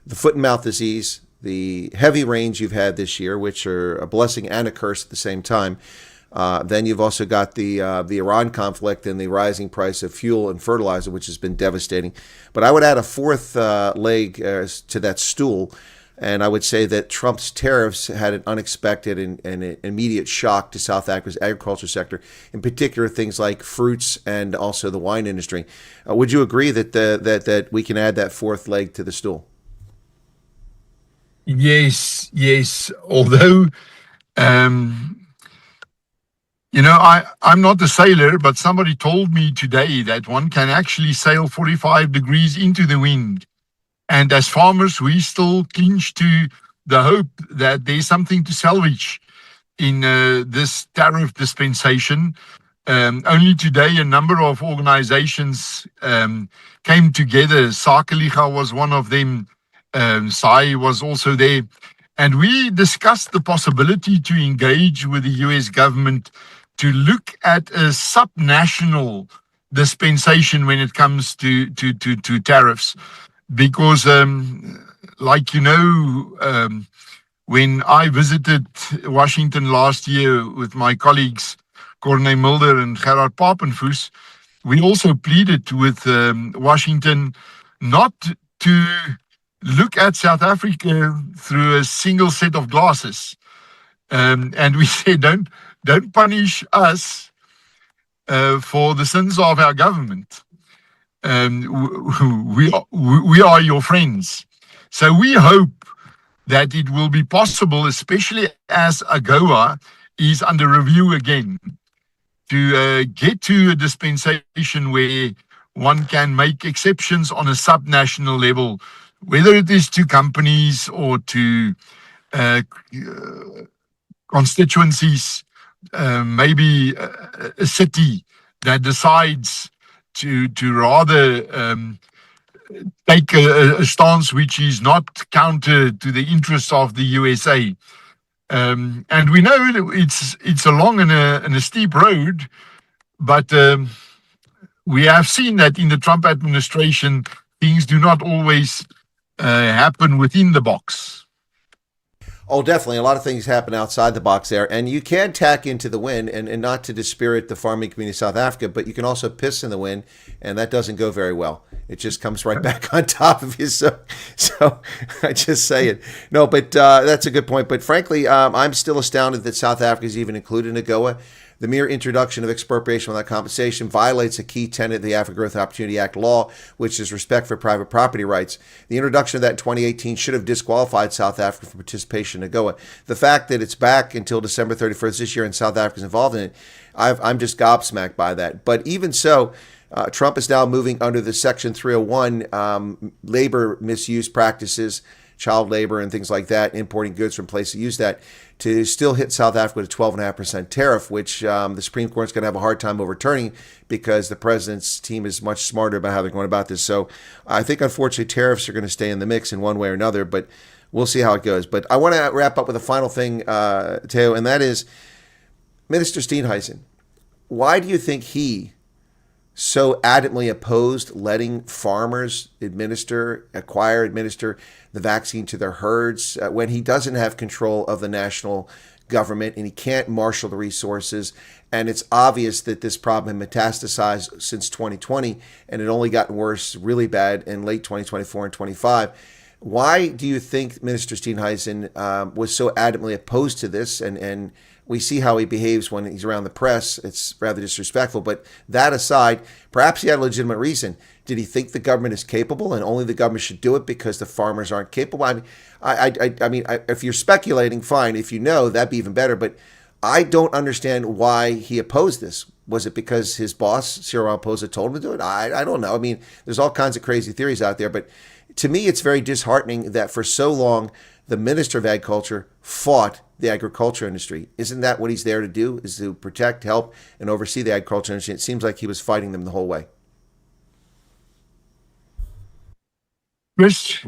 the foot and mouth disease, the heavy rains you've had this year, which are a blessing and a curse at the same time. Then you've also got the Iran conflict and the rising price of fuel and fertilizer, which has been devastating. But I would add a fourth leg to that stool, and I would say that Trump's tariffs had an unexpected and an immediate shock to South Africa's agriculture sector, in particular things like fruits and also the wine industry. Would you agree that we can add that fourth leg to the stool? Yes. Although, I'm not a sailor, but somebody told me today that one can actually sail 45 degrees into the wind. And as farmers, we still clinch to the hope that there's something to salvage in this tariff dispensation. Only today, a number of organizations came together. Sakeliga was one of them. Sai was also there. And we discussed the possibility to engage with the US government to look at a subnational dispensation when it comes to tariffs. Because, when I visited Washington last year with my colleagues, Corné Mulder and Gerard Papenfuss, we also pleaded with Washington not to look at South Africa through a single set of glasses. And we said, don't punish us for the sins of our government. We are your friends. So we hope that it will be possible, especially as AGOA is under review again, to get to a dispensation where one can make exceptions on a subnational level, whether it is to companies or to constituencies, maybe a city that decides to rather take a stance which is not counter to the interests of the USA. And we know it's a long and a steep road, but we have seen that in the Trump administration, things do not always happen within the box. Oh, definitely. A lot of things happen outside the box there. And you can tack into the wind, and not to dispirit the farming community of South Africa, but you can also piss in the wind, and that doesn't go very well. It just comes right back on top of you. So I just say it. No, but that's a good point. But frankly, I'm still astounded that South Africa is even included in AGOA. The mere introduction of expropriation without compensation violates a key tenet of the African Growth Opportunity Act law, which is respect for private property rights. The introduction of that in 2018 should have disqualified South Africa from participation in AGOA. The fact that it's back until December 31st this year and South Africa is involved in it, I'm just gobsmacked by that. But even so, Trump is now moving under the Section 301 labor misuse practices, child labor and things like that, importing goods from places that use that, to still hit South Africa with a 12.5% tariff, which the Supreme Court is going to have a hard time overturning because the president's team is much smarter about how they're going about this. So I think, unfortunately, tariffs are going to stay in the mix in one way or another, but we'll see how it goes. But I want to wrap up with a final thing, Theo, and that is Minister Steenhuisen. Why do you think he so adamantly opposed letting farmers administer the vaccine to their herds when he doesn't have control of the national government and he can't marshal the resources? And it's obvious that this problem had metastasized since 2020, and it only gotten worse, really bad, in late 2024 and 25. Why do you think Minister Steenhuisen was so adamantly opposed to this, and We see how he behaves when he's around the press. It's rather disrespectful. But that aside, perhaps he had a legitimate reason. Did he think the government is capable and only the government should do it because the farmers aren't capable? I mean, if you're speculating, fine. If you know, that'd be even better. But I don't understand why he opposed this. Was it because his boss, Cyril Ramaphosa, told him to do it? I don't know. I mean, there's all kinds of crazy theories out there. But to me, it's very disheartening that for so long, the Minister of Agriculture fought the agriculture industry. Isn't that what he's there to do, is to protect, help, and oversee the agriculture industry? It seems like he was fighting them the whole way. Chris,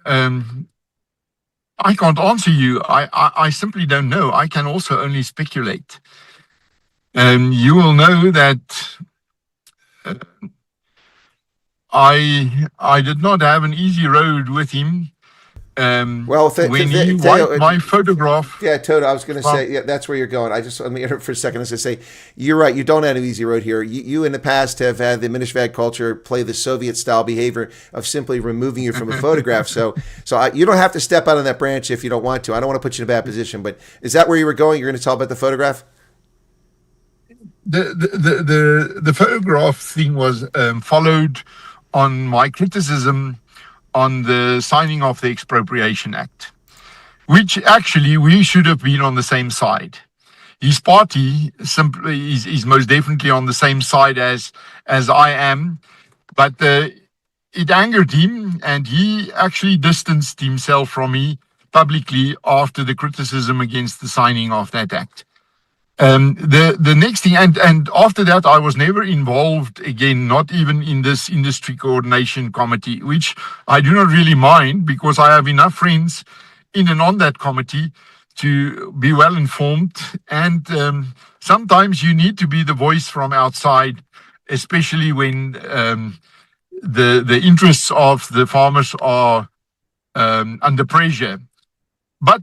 I can't answer you. I simply don't know. I can also only speculate. You will know that I did not have an easy road with him. Well, when he wiped my photograph. Yeah, Toto, I was going to say, yeah, that's where you're going. Let me interrupt for a second. I was going to say, you're right. You don't have an easy road here. You in the past have had the Ministry of Agriculture play the Soviet-style behavior of simply removing you from a photograph. So you don't have to step out on that branch if you don't want to. I don't want to put you in a bad position, but is that where you were going? You're going to tell about the photograph? The photograph thing was followed on my criticism on the signing of the Expropriation Act, which actually we should have been on the same side. His party simply is most definitely on the same side as I am, but it angered him, and he actually distanced himself from me publicly after the criticism against the signing of that act. The next thing, and after that, I was never involved again, not even in this industry coordination committee, which I do not really mind because I have enough friends in and on that committee to be well informed. And sometimes you need to be the voice from outside, especially when the interests of the farmers are under pressure. But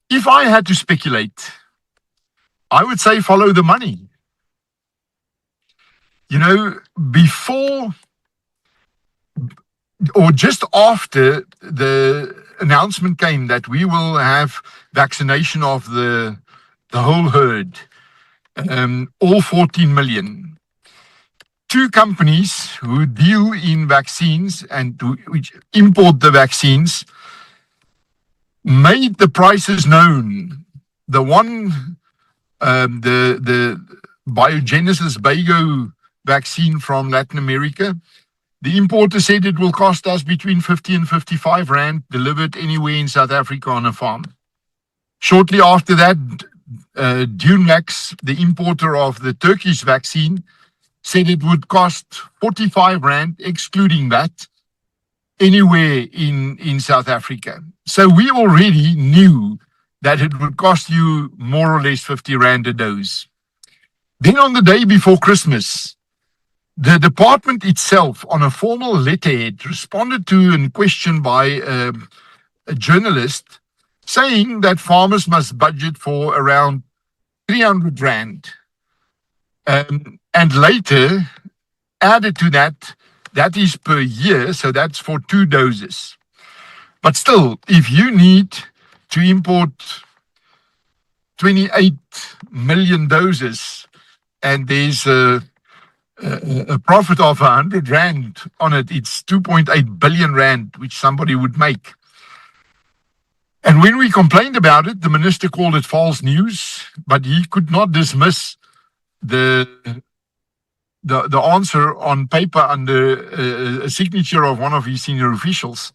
if I had to speculate, I would say follow the money. You know, before or just after the announcement came that we will have vaccination of the whole herd, all 14 million, two companies who deal in vaccines and which import the vaccines made the prices known. The one, the Biogenesis Bago vaccine from Latin America, the importer said it will cost us between 50 and 55 rand delivered anywhere in South Africa on a farm. Shortly after that, Dunevax, the importer of the Turkish vaccine, said it would cost 45 rand, excluding that, anywhere in South Africa. So we already knew that it would cost you more or less 50 rand a dose. Then on the day before Christmas, the department itself, on a formal letterhead, responded to a question by a journalist saying that farmers must budget for around 300 rand. And later added to that, that is per year, so that's for 2 doses. But still, if you need to import 28 million doses and there's a profit of 100 rand on it, it's 2.8 billion rand, which somebody would make. And when we complained about it, the minister called it false news, but he could not dismiss the answer on paper under a signature of one of his senior officials.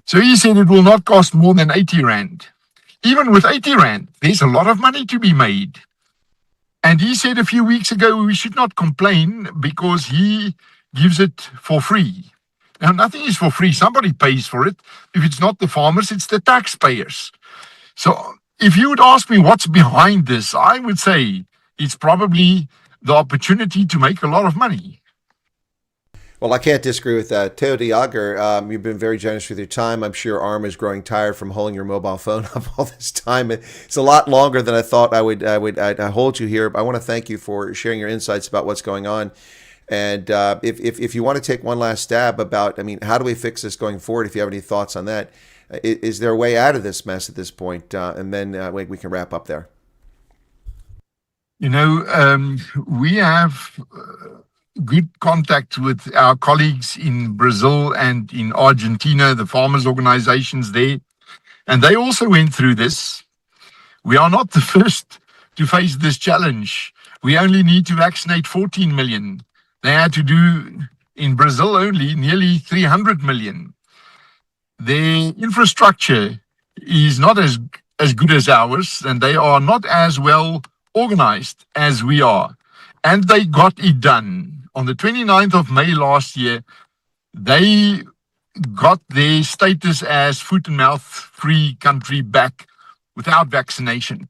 So he said it will not cost more than 80 rand. Even with 80 rand, there's a lot of money to be made. And he said a few weeks ago we should not complain because he gives it for free. Now, nothing is for free. Somebody pays for it. If it's not the farmers, it's the taxpayers. So if you would ask me what's behind this, I would say it's probably the opportunity to make a lot of money. Well, I can't disagree with that. Theo Jager, you've been very generous with your time. I'm sure your arm is growing tired from holding your mobile phone up all this time. It's a lot longer than I thought I'd hold you here. I want to thank you for sharing your insights about what's going on. And if you want to take one last stab about, how do we fix this going forward? If you have any thoughts on that, is there a way out of this mess at this point? And then we can wrap up there. We have good contact with our colleagues in Brazil and in Argentina, the farmers' organizations there, and they also went through this. We are not the first to face this challenge. We only need to vaccinate 14 million. They had to do, in Brazil only, nearly 300 million. Their infrastructure is not as good as ours, and they are not as well organized as we are. And they got it done. On the 29th of May last year, they got their status as foot and mouth free country back without vaccination.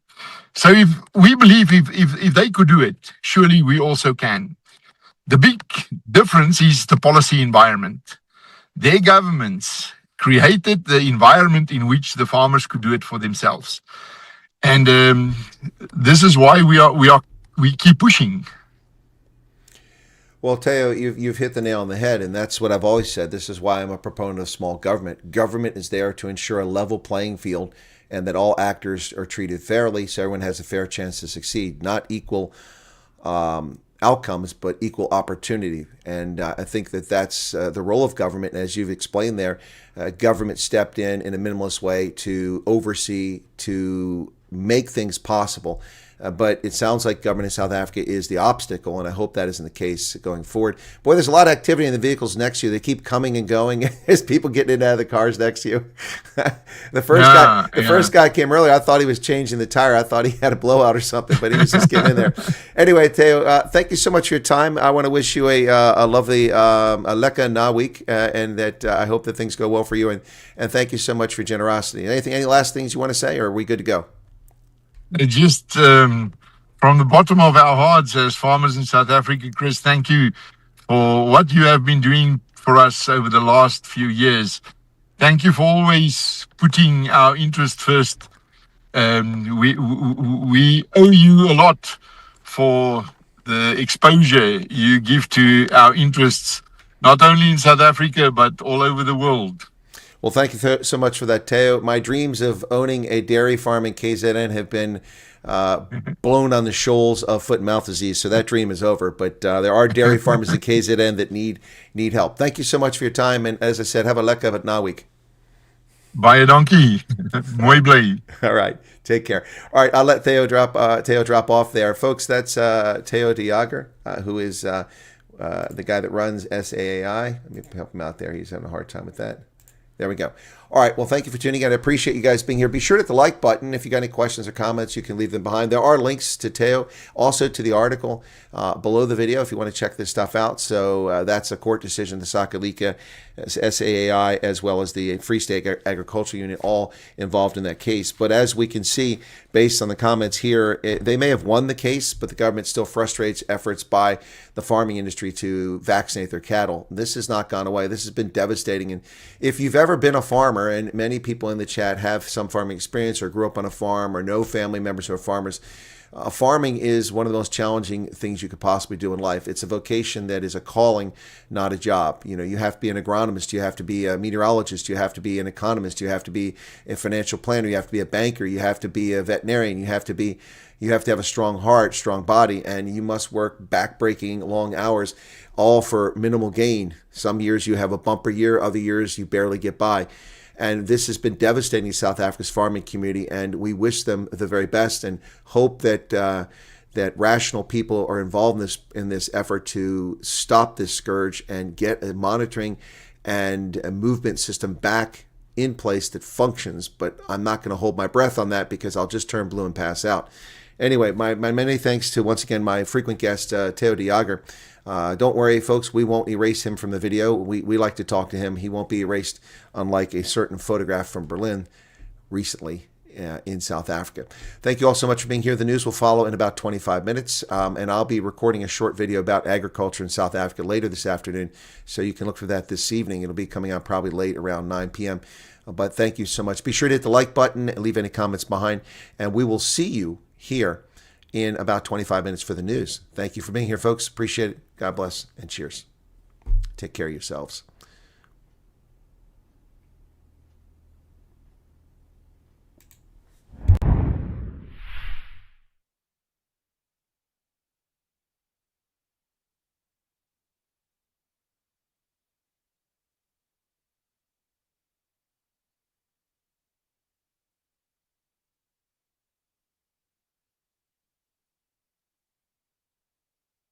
So if we believe if they could do it, surely we also can. The big difference is the policy environment. Their governments created the environment in which the farmers could do it for themselves. And this is why we keep pushing. Well, Theo, you've hit the nail on the head, and that's what I've always said. This is why I'm a proponent of small government. Government is there to ensure a level playing field and that all actors are treated fairly so everyone has a fair chance to succeed. Not equal outcomes, but equal opportunity. And I think that that's the role of government. And as you've explained there, government stepped in a minimalist way to oversee, to make things possible. But it sounds like government in South Africa is the obstacle, and I hope that isn't the case going forward. Boy, there's a lot of activity in the vehicles next to you. They keep coming and going as people getting in and out of the cars next to you. The first guy came earlier. I thought he was changing the tire. I thought he had a blowout or something, but he was just getting in there. Anyway, Theo, thank you so much for your time. I want to wish you a lovely Lekker na week, and that I hope that things go well for you. And thank you so much for your generosity. Any last things you want to say, or are we good to go? Just from the bottom of our hearts as farmers in South Africa, Chris, thank you for what you have been doing for us over the last few years. Thank you for always putting our interest first. We owe you a lot for the exposure you give to our interests, not only in South Africa, but all over the world. Well, thank you so much for that, Theo. My dreams of owning a dairy farm in KZN have been blown on the shoals of foot and mouth disease, so that dream is over. But there are dairy farmers in KZN that need help. Thank you so much for your time, and as I said, have a lekker na week. Buy a donkey. Mooi bly. All right, take care. All right, I'll let Theo drop off there, folks. That's Theo de Jager, who is the guy that runs SAAI. Let me help him out there. He's having a hard time with that. There we go. All right. Well, thank you for tuning in. I appreciate you guys being here. Be sure to hit the like button. If you got any questions or comments, you can leave them behind. There are links to Theo, also to the article below the video if you want to check this stuff out. So that's a court decision, the Sakalika, SAAI, as well as the Free State Agricultural Union, all involved in that case. But as we can see, based on the comments here, they may have won the case, but the government still frustrates efforts by the farming industry to vaccinate their cattle. This has not gone away. This has been devastating. And if you've ever been a farmer, and many people in the chat have some farming experience or grew up on a farm or know family members who are farmers, farming is one of the most challenging things you could possibly do in life. It's a vocation that is a calling, not a job. You have to be an agronomist, you have to be a meteorologist, you have to be an economist, you have to be a financial planner, you have to be a banker, you have to be a veterinarian, you have to have a strong heart, strong body, and you must work backbreaking long hours, all for minimal gain. Some years you have a bumper year, other years you barely get by. And this has been devastating to South Africa's farming community, and we wish them the very best and hope that that rational people are involved in this effort to stop this scourge and get a monitoring and a movement system back in place that functions. But I'm not going to hold my breath on that because I'll just turn blue and pass out. Anyway, my many thanks to, once again, my frequent guest, Theo de Jager. Don't worry, folks, we won't erase him from the video. We like to talk to him. He won't be erased, unlike a certain photograph from Berlin recently in South Africa. Thank you all so much for being here. The news will follow in about 25 minutes, and I'll be recording a short video about agriculture in South Africa later this afternoon, so you can look for that this evening. It'll be coming out probably late, around 9 p.m. But thank you so much. Be sure to hit the like button and leave any comments behind, and we will see you here in about 25 minutes for the news. Thank you for being here, folks. Appreciate it. God bless and cheers. Take care of yourselves.